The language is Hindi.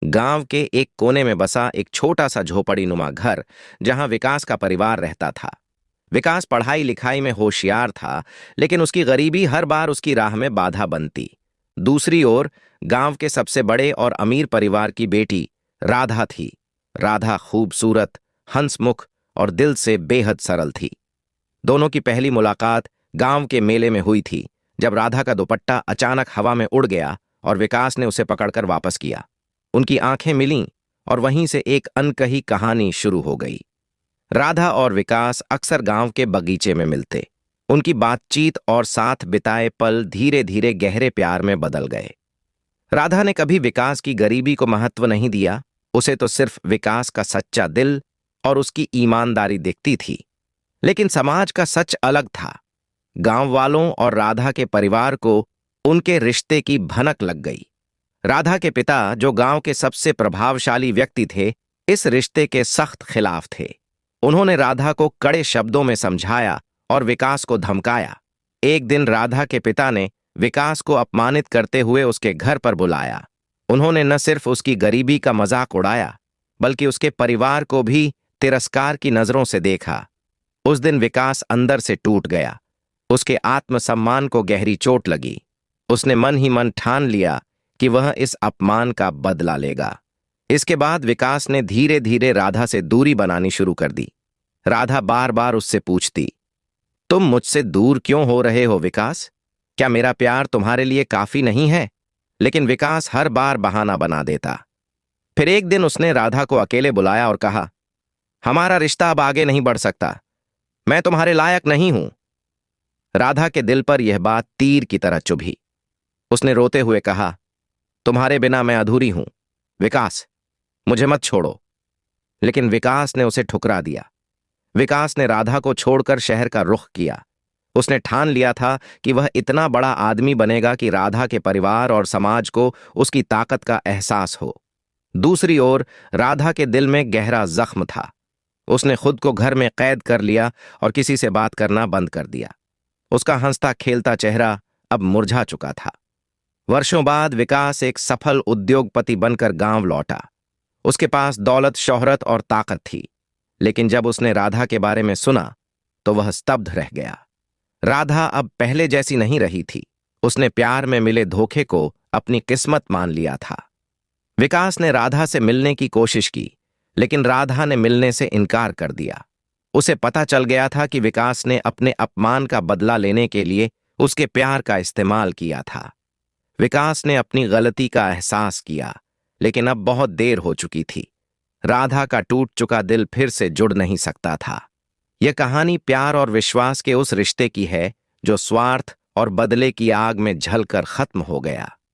गांव के एक कोने में बसा एक छोटा सा झोपड़ी नुमा घर, जहां विकास का परिवार रहता था। विकास पढ़ाई लिखाई में होशियार था, लेकिन उसकी गरीबी हर बार उसकी राह में बाधा बनती। दूसरी ओर गांव के सबसे बड़े और अमीर परिवार की बेटी राधा थी। राधा खूबसूरत, हंसमुख और दिल से बेहद सरल थी। दोनों की पहली मुलाकात गांव के मेले में हुई थी, जब राधा का दुपट्टा अचानक हवा में उड़ गया और विकास ने उसे पकड़कर वापस किया। उनकी आंखें मिलीं और वहीं से एक अनकही कहानी शुरू हो गई। राधा और विकास अक्सर गांव के बगीचे में मिलते। उनकी बातचीत और साथ बिताए पल धीरे धीरे गहरे प्यार में बदल गए। राधा ने कभी विकास की गरीबी को महत्व नहीं दिया। उसे तो सिर्फ विकास का सच्चा दिल और उसकी ईमानदारी दिखती थी। लेकिन समाज का सच अलग था। गांव वालों और राधा के परिवार को उनके रिश्ते की भनक लग गई। राधा के पिता, जो गांव के सबसे प्रभावशाली व्यक्ति थे, इस रिश्ते के सख्त खिलाफ थे। उन्होंने राधा को कड़े शब्दों में समझाया और विकास को धमकाया। एक दिन राधा के पिता ने विकास को अपमानित करते हुए उसके घर पर बुलाया। उन्होंने न सिर्फ उसकी गरीबी का मजाक उड़ाया, बल्कि उसके परिवार को भी तिरस्कार की नजरों से देखा। उस दिन विकास अंदर से टूट गया। उसके आत्मसम्मान को गहरी चोट लगी। उसने मन ही मन ठान लिया कि वह इस अपमान का बदला लेगा। इसके बाद विकास ने धीरे धीरे राधा से दूरी बनानी शुरू कर दी। राधा बार बार उससे पूछती, तुम मुझसे दूर क्यों हो रहे हो विकास? क्या मेरा प्यार तुम्हारे लिए काफी नहीं है? लेकिन विकास हर बार बहाना बना देता। फिर एक दिन उसने राधा को अकेले बुलाया और कहा, हमारा रिश्ता अब आगे नहीं बढ़ सकता। मैं तुम्हारे लायक नहीं हूं। राधा के दिल पर यह बात तीर की तरह चुभी। उसने रोते हुए कहा, तुम्हारे बिना मैं अधूरी हूं। विकास, मुझे मत छोड़ो। लेकिन विकास ने उसे ठुकरा दिया। विकास ने राधा को छोड़कर शहर का रुख किया। उसने ठान लिया था कि वह इतना बड़ा आदमी बनेगा कि राधा के परिवार और समाज को उसकी ताकत का एहसास हो। दूसरी ओर राधा के दिल में गहरा जख्म था। उसने खुद को घर में कैद कर लिया और किसी से बात करना बंद कर दिया। उसका हंसता खेलता चेहरा अब मुरझा चुका था। वर्षों बाद विकास एक सफल उद्योगपति बनकर गांव लौटा। उसके पास दौलत, शोहरत और ताकत थी। लेकिन जब उसने राधा के बारे में सुना तो वह स्तब्ध रह गया। राधा अब पहले जैसी नहीं रही थी। उसने प्यार में मिले धोखे को अपनी किस्मत मान लिया था। विकास ने राधा से मिलने की कोशिश की, लेकिन राधा ने मिलने से इनकार कर दिया। उसे पता चल गया था कि विकास ने अपने अपमान का बदला लेने के लिए उसके प्यार का इस्तेमाल किया था। विकास ने अपनी गलती का एहसास किया, लेकिन अब बहुत देर हो चुकी थी। राधा का टूट चुका दिल फिर से जुड़ नहीं सकता था। यह कहानी प्यार और विश्वास के उस रिश्ते की है जो स्वार्थ और बदले की आग में जलकर खत्म हो गया।